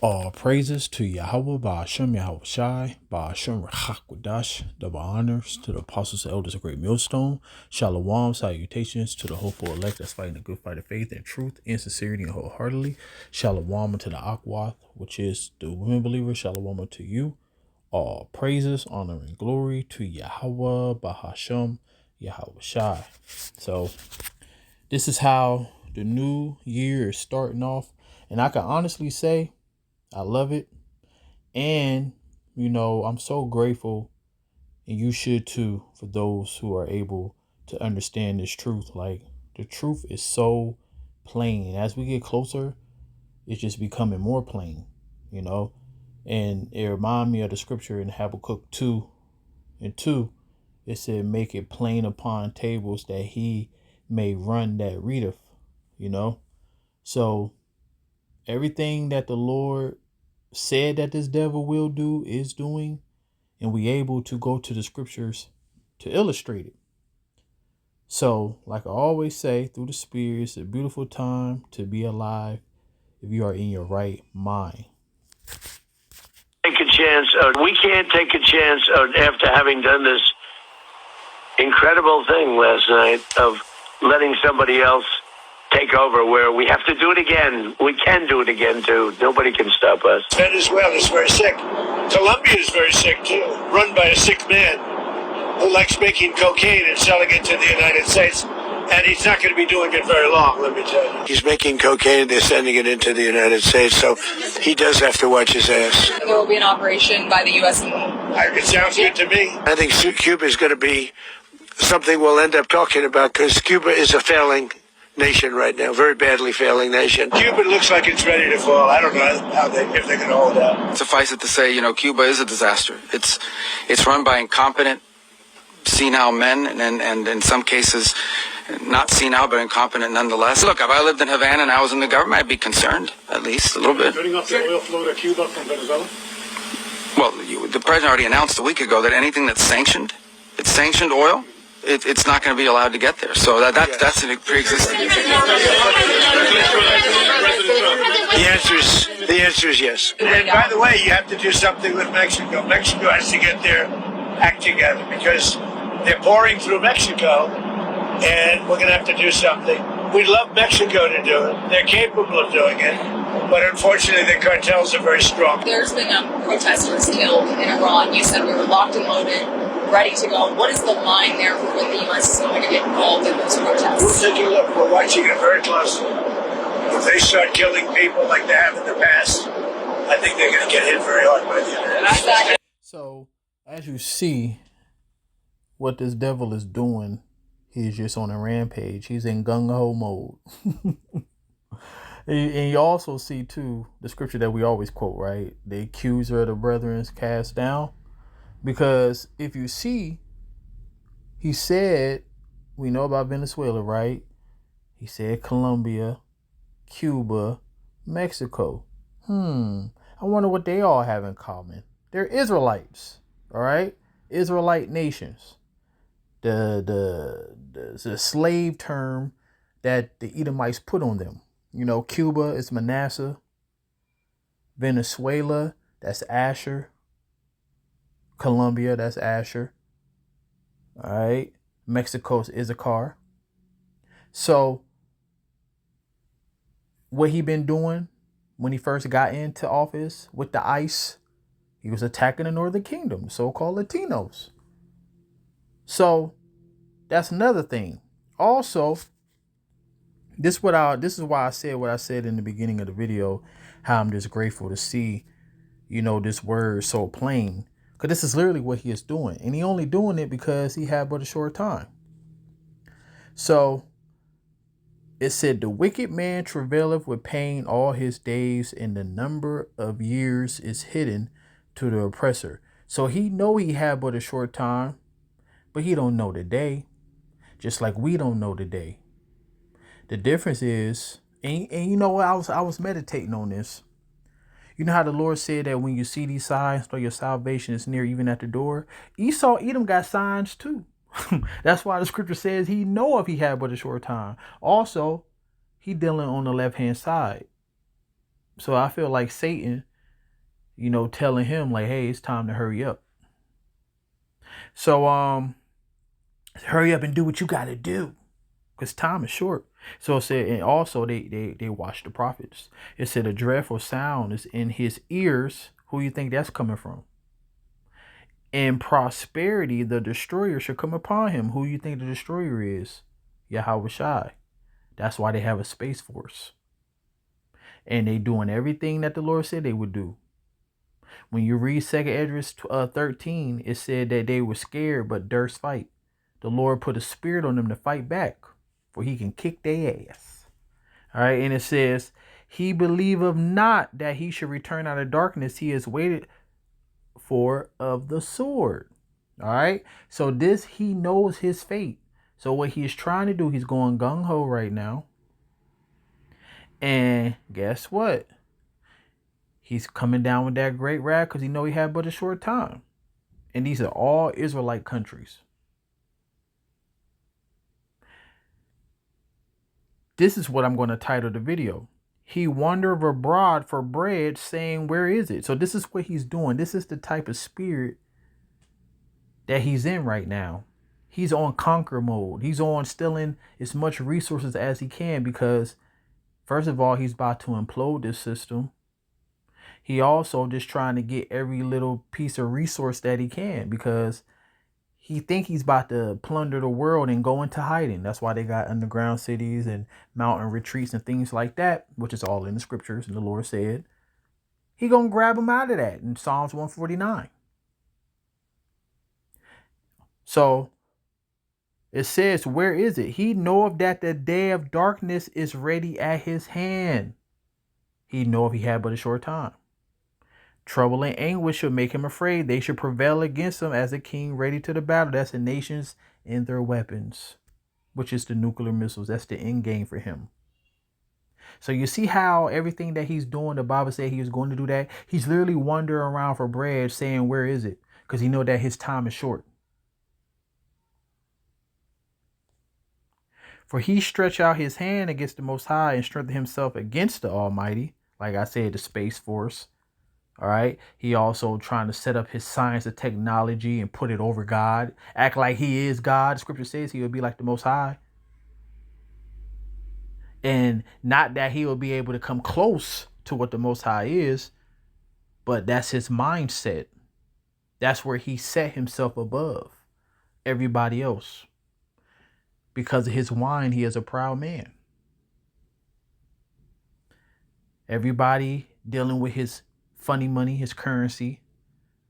All praises to Yahweh, Ba'ashem Yahweh Shai, Ba'ashem Rechakwadash, double honors to the apostles and elders of Great Millstone, Shalom, salutations to the hopeful elect that's fighting the good fight of faith and truth, in sincerity and wholeheartedly. Shalom to the Akwath, which is the women believers. Shalom to you. All praises, honor, and glory to Yahweh, Ba'ashem Yahweh Shai. So, this is how the new year is starting off, and I can honestly say, I love it. And, I'm so grateful, and you should too, for those who are able to understand this truth. Like, the truth is so plain. As we get closer, it's just becoming more plain, And it reminded me of the scripture in Habakkuk 2:2. It said, make it plain upon tables that he may run that readeth, So everything that the Lord said that this devil will do is doing, and we able to go to the scriptures to illustrate it. So, like I always say, through the Spirit, it's a beautiful time to be alive if you are in your right mind. Take a chance. We can't take a chance after having done this incredible thing last night of letting somebody else take over, where we have to do it again. We can do it again too. Nobody can stop us. Venezuela is very sick. Colombia is very sick too, run by a sick man who likes making cocaine and selling it to the United States. And he's not going to be doing it very long, let me tell you. He's making cocaine, they're sending it into the United States, so he does have to watch his ass. There will be an operation by the U.S. It sounds good to me. I think Cuba is going to be something we'll end up talking about, because Cuba is a failing nation right now, very badly failing nation. Cuba looks like it's ready to fall. I don't know if they're going to hold out. Suffice it to say, Cuba is a disaster. It's run by incompetent, senile men, and in some cases, not senile, but incompetent nonetheless. Look, if I lived in Havana and I was in the government, I'd be concerned, at least a little bit. Cutting off the oil flow to Cuba from Venezuela? Well, the president already announced a week ago that anything that's sanctioned oil, it's not going to be allowed to get there. So that's a pre-existing. The answer is yes. And by the way, you have to do something with Mexico. Mexico has to get their act together, because they're pouring through Mexico, and we're going to have to do something. We'd love Mexico to do it. They're capable of doing it, but unfortunately the cartels are very strong. There's been protesters killed in Iran. You said we were locked and loaded, ready to go. What is the line there for when the U.S. is going to get involved in those protests? We're taking a look. We're watching it very closely. If they start killing people like they have in the past, I think they're going to get hit very hard by the United States. So, as you see, what this devil is doing, he's just on a rampage. He's in gung-ho mode. And you also see, too, the scripture that we always quote, right? The accuser of the brethren is cast down. Because if you see, he said, we know about Venezuela, right? He said Colombia, Cuba, Mexico. I wonder what they all have in common. They're Israelites, all right? Israelite nations. The slave term that the Edomites put on them. Cuba is Manasseh. Venezuela, that's Asher. Colombia, that's Asher. All right. Mexico's Issachar. So, what he been doing when he first got into office with the ICE, he was attacking the Northern Kingdom, so-called Latinos. So, that's another thing. Also, this is why I said what I said in the beginning of the video, how I'm just grateful to see, this word so plain. Because this is literally what he is doing. And he only doing it because he had but a short time. So, it said, the wicked man travaileth with pain all his days, and the number of years is hidden to the oppressor. So he know he had but a short time, but he don't know the day. Just like we don't know the day. The difference is, and you know what, I was meditating on this. You know how the Lord said that when you see these signs, know your salvation is near, even at the door. Esau, Edom got signs too. That's why the scripture says he know if he had but a short time. Also, he dealing on the left-hand side. So I feel like Satan, telling him like, hey, it's time to hurry up. So hurry up and do what you gotta do. Because time is short. So it said, and also they watched the prophets. It said a dreadful sound is in his ears. Who you think that's coming from? In prosperity, the destroyer should come upon him. Who you think the destroyer is? Yahweh Shai. That's why they have a space force. And they doing everything that the Lord said they would do. When you read 2nd Esdras 13, it said that they were scared but durst fight. The Lord put a spirit on them to fight back, for he can kick their ass. All right, and it says, he believeth not that he should return out of darkness. He is waited for of the sword. All right, so this, he knows his fate. So what he is trying to do, he's going gung-ho right now. And guess what? He's coming down with that great wrath because he know he had but a short time. And these are all Israelite countries. This is what I'm going to title the video. He wandereth abroad for bread, saying, where is it? So this is what he's doing. This is the type of spirit that he's in right now. He's on conquer mode. He's on stealing as much resources as he can because, first of all, he's about to implode this system. He also just trying to get every little piece of resource that he can because he think he's about to plunder the world and go into hiding. That's why they got underground cities and mountain retreats and things like that, which is all in the scriptures. And the Lord said, he gonna grab him out of that in Psalms 149. So it says, where is it? He knoweth that the day of darkness is ready at his hand. He knoweth he had but a short time. Trouble and anguish should make him afraid. They should prevail against him as a king ready to the battle. That's the nations and their weapons, which is the nuclear missiles. That's the end game for him. So you see how everything that he's doing, the Bible said he was going to do that. He's literally wandering around for bread saying, where is it? Because he know that his time is short. For he stretched out his hand against the Most High and strengthened himself against the Almighty. Like I said, the Space Force. All right. He also trying to set up his science and technology and put it over God. Act like he is God. Scripture says he will be like the Most High. And not that he will be able to come close to what the Most High is, but that's his mindset. That's where he set himself above everybody else. Because of his wine, he is a proud man. Everybody dealing with his funny money, his currency.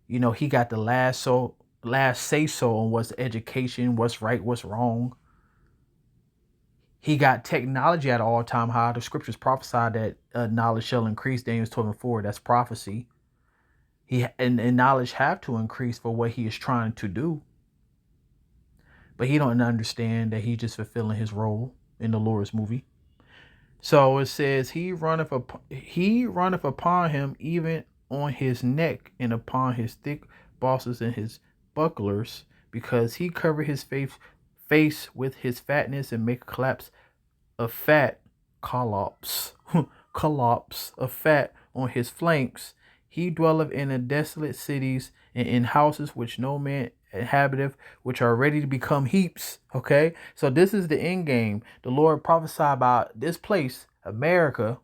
You know, he got the last say so on what's education, what's right, what's wrong. He got technology at an all-time high. The scriptures prophesy that knowledge shall increase. Daniel 12:4. That's prophecy. And knowledge have to increase for what he is trying to do. But he don't understand that he's just fulfilling his role in the Lord's movie. So it says, he runneth upon him, even on his neck and upon his thick bosses and his bucklers, because he covered his face with his fatness and make a collapse of fat, collops of fat on his flanks. He dwelleth in the desolate cities and in houses which no man inhabiteth, which are ready to become heaps. Okay, so this is the end game. The Lord prophesied about this place, America,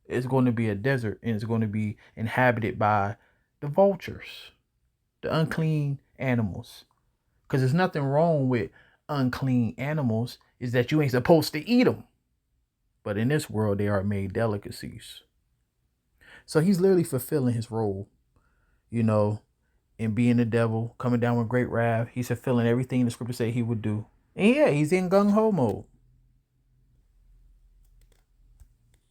is going to be a desert and it's going to be inhabited by the vultures, the unclean animals. Because there's nothing wrong with unclean animals, is that you ain't supposed to eat them. But in this world, they are made delicacies. So he's literally fulfilling his role, you know, in being the devil, coming down with great wrath. He's fulfilling everything the scripture said he would do. And yeah, he's in gung-ho mode.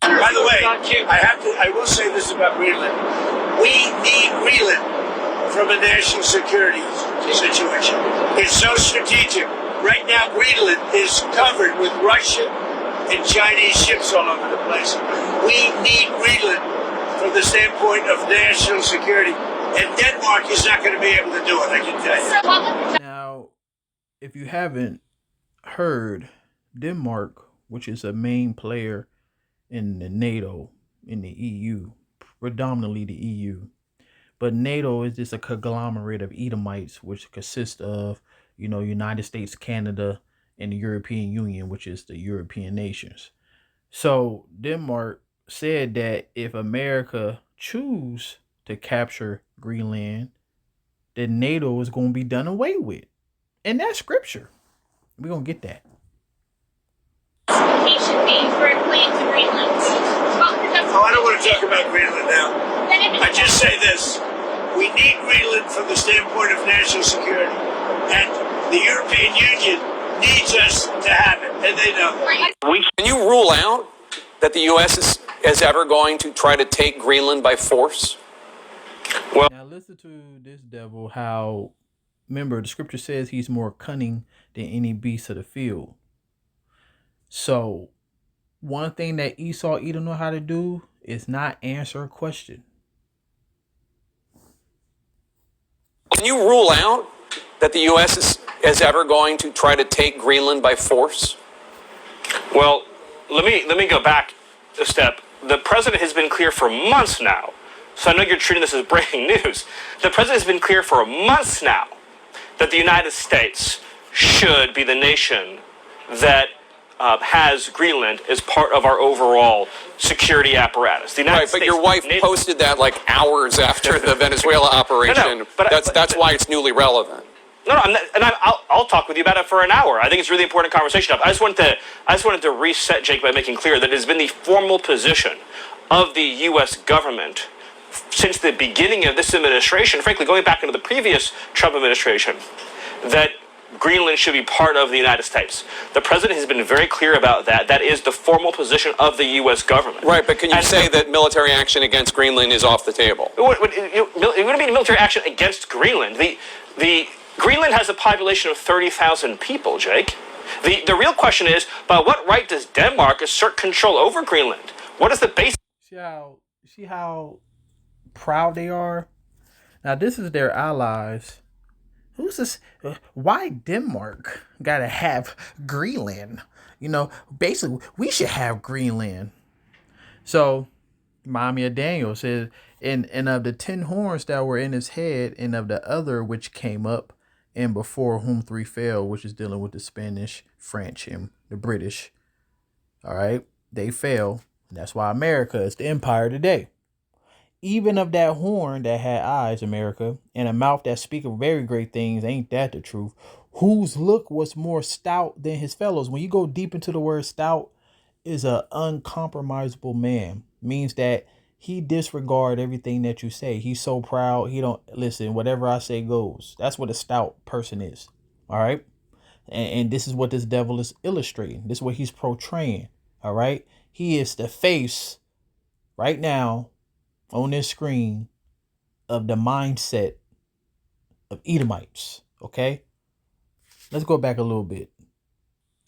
By the way, I will say this about Greenland. We need Greenland from a national security situation. It's so strategic. Right now, Greenland is covered with Russian and Chinese ships all over the place. We need Greenland from the standpoint of national security. And Denmark is not going to be able to do it, I can tell you. Now, if you haven't heard, Denmark, which is a main player in the NATO, in the EU, predominantly the EU. But NATO is just a conglomerate of Edomites, which consists of, United States, Canada, and the European Union, which is the European nations. So Denmark said that if America choose to capture Greenland, then NATO is going to be done away with. And that's scripture. We're going to get that. He should be for a claim to Greenland. Oh, I don't want to talk about Greenland now. I just say this. We need Greenland from the standpoint of national security. And the European Union needs us to have it. And they know. Can you rule out that the U.S. is ever going to try to take Greenland by force? Well, now listen to this devil, how, remember, the scripture says he's more cunning than any beast of the field. So, one thing that Esau Edom know how to do is not answer a question. Can you rule out that the U.S. is ever going to try to take Greenland by force? Well, let me go back a step. The president has been clear for months now. So I know you're treating this as breaking news. The president has been clear for months now that the United States should be the nation that has Greenland as part of our overall security apparatus. The United Right, but States your wife posted that like hours after the Venezuela operation. No, but that's why it's newly relevant. No, I'll talk with you about it for an hour. I think it's a really important conversation. I just wanted to reset, Jake, by making clear that it has been the formal position of the U.S. government since the beginning of this administration, frankly, going back into the previous Trump administration, that Greenland should be part of the United States. The president has been very clear about that. That is the formal position of the U.S. government. Right, but can you say that military action against Greenland is off the table? It wouldn't be military action against Greenland. The Greenland has a population of 30,000 people, Jake. The real question is, by what right does Denmark assert control over Greenland? What is the basis? See how proud they are? Now, this is their allies. Who's this? Why Denmark gotta have Greenland? Basically, we should have Greenland. So, remind me of Daniel says, and of the 10 horns that were in his head, and of the other which came up, and before whom 3 fell, which is dealing with the Spanish, French, and the British. All right, they fell. And that's why America is the empire today. Even of that horn that had eyes, America, and a mouth that speaketh very great things, ain't that the truth? Whose look was more stout than his fellows? When you go deep into the word stout, is a uncompromisable man. Means that he disregard everything that you say. He's so proud, he don't listen. Whatever I say goes. That's what a stout person is. All right. And this is what this devil is illustrating. This is what he's portraying. All right. He is the face right now on this screen of the mindset of Edomites. Okay, let's go back a little bit.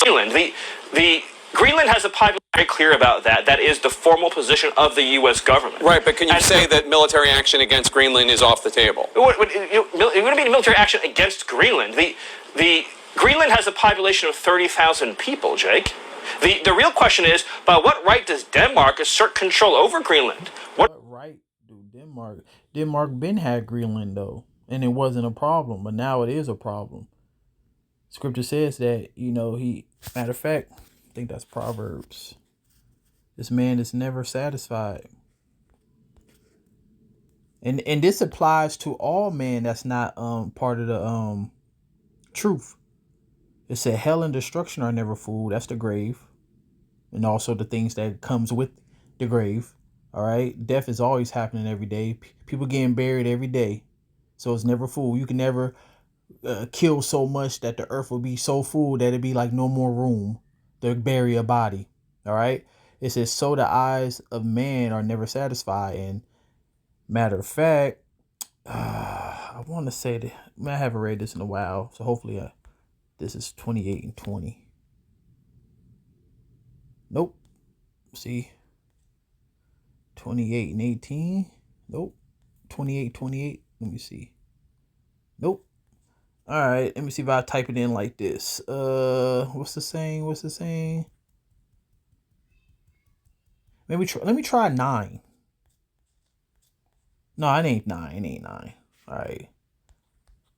Greenland, the Greenland has a population very clear about that. That is the formal position of the U.S. government. Right, but can you say that military action against Greenland is off the table? It wouldn't be military action against Greenland. The Greenland has a population of 30,000 people, Jake. The real question is, by what right does Denmark assert control over Greenland? What right do Denmark been had Greenland though, and it wasn't a problem, but now it is a problem. Scripture says that, matter of fact, I think that's Proverbs. This man is never satisfied. And this applies to all men that's not part of the truth. It said hell and destruction are never full. That's the grave. And also the things that comes with the grave. All right. Death is always happening every day. People getting buried every day. So it's never full. You can never kill so much that the earth will be so full that it'd be like no more room to bury a body. All right. It says, so the eyes of man are never satisfied. And matter of fact, I want to say that I haven't read this in a while. So hopefully this is 28 and 20. Nope. See, 28 and 18. Nope. 28, 28. Let me see. Nope. All right. Let me see if I type it in like this. What's the saying? Let me try 9. No, it ain't 9. It ain't 9. All right.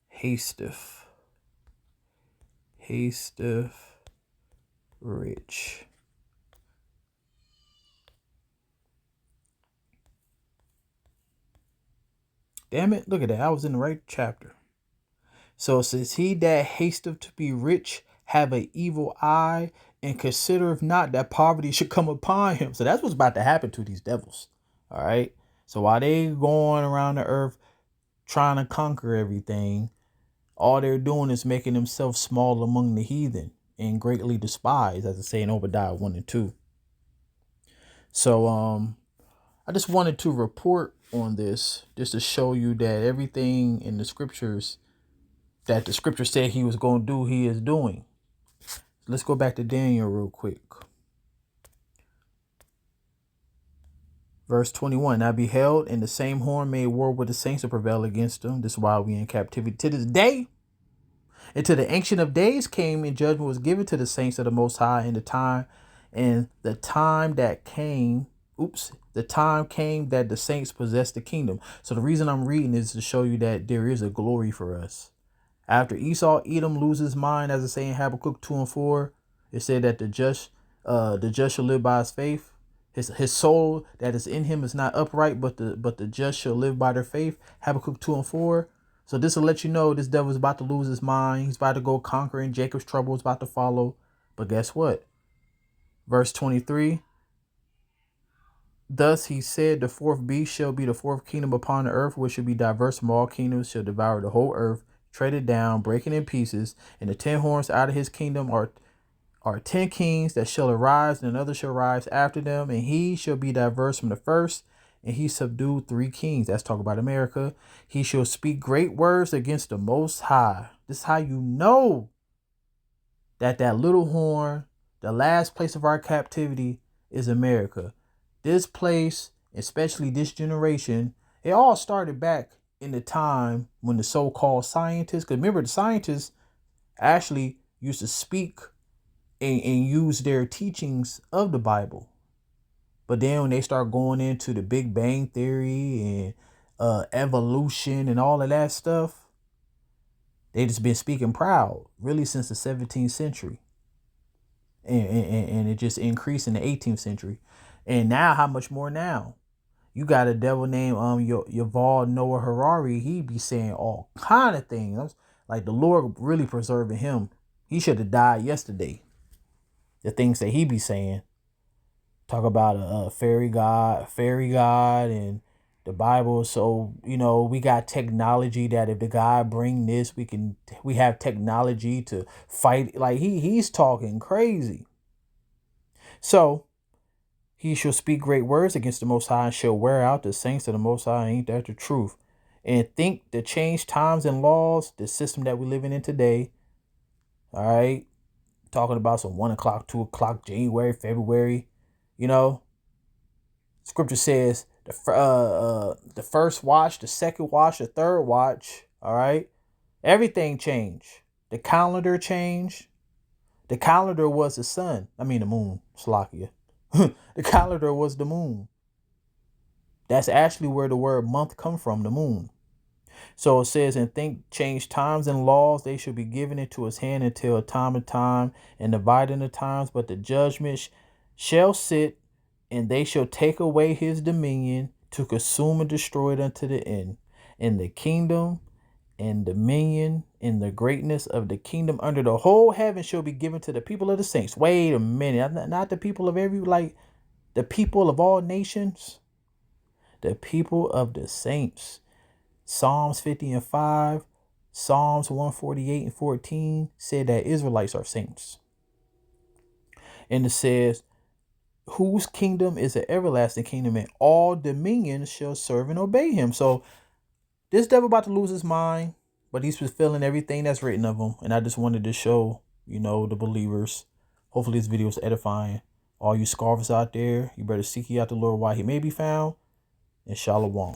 Hasteth rich. Damn it. Look at that. I was in the right chapter. So it says, he that hasteth to be rich have an evil eye, and considereth not that poverty should come upon him. So that's what's about to happen to these devils. All right. So while they going around the earth trying to conquer everything, all they're doing is making themselves small among the heathen and greatly despised, as I say in Obadiah 1 and 2. So I just wanted to report on this just to show you that everything in the scriptures that the scripture said he was going to do, he is doing. Let's go back to Daniel real quick. Verse 21, I beheld, and the same horn made war with the saints to prevail against them. This is why we in captivity to this day. And to the Ancient of Days came, and judgment was given to the saints of the Most High in the time. And the time that came, the time came that the saints possessed the kingdom. So the reason I'm reading is to show you that there is a glory for us. After Esau, Edom loses his mind, as I say in Habakkuk 2 and 4, it said that the just shall live by his faith. His soul that is in him is not upright, but the just shall live by their faith. Habakkuk 2 and 4. So this will let you know this devil is about to lose his mind. He's about to go conquering. Jacob's trouble is about to follow. But guess what? Verse 23. Thus he said, the fourth beast shall be the fourth kingdom upon the earth, which shall be diverse from all kingdoms, shall devour the whole earth, tread it down, breaking in pieces. And the 10 horns out of his kingdom are 10 kings that shall arise, and another shall rise after them, and he shall be diverse from the first, and he subdued 3 kings. That's talking about America. He shall speak great words against the Most High. This is how you know that little horn, the last place of our captivity, is America. This place, especially this generation, it all started back in the time when the so-called scientists, because remember the scientists actually used to speak and use their teachings of the Bible. But then when they start going into the Big Bang Theory and evolution and all of that stuff, they just been speaking proud really since the 17th century. And it just increased in the 18th century. And now, how much more now? You got a devil named Yuval Noah Harari. He be saying all kind of things. Like the Lord really preserving him. He should have died yesterday. The things that he be saying. Talk about a fairy god, and the Bible. So, we got technology that if the God bring this, we have technology to fight. Like he's talking crazy. So he shall speak great words against the Most High and shall wear out the saints of the Most High. Ain't that the truth? And think to change times and laws, the system that we living in today. All right. Talking about some 1 o'clock, 2 o'clock, January, February. Scripture says the first watch, the second watch, the third watch. All right. Everything changed. The calendar changed. The calendar was the moon. Slakia. The calendar was the moon. That's actually where the word month come from, the moon. So it says, and think change times and laws, they shall be given into his hand until a time of time and dividing the times, but the judgment shall sit, and they shall take away his dominion to consume and destroy it unto the end. And the kingdom and dominion and the greatness of the kingdom under the whole heaven shall be given to the people of the saints. Wait a minute. Not the people of the people of all nations. The people of the saints. Psalms 50 and 5, Psalms 148 and 14 said that Israelites are saints. And it says, whose kingdom is an everlasting kingdom, and all dominions shall serve and obey him. So this devil about to lose his mind, but he's fulfilling everything that's written of him. And I just wanted to show, the believers. Hopefully this video is edifying. All you scoffers out there, you better seek ye out the Lord while he may be found. And shalom.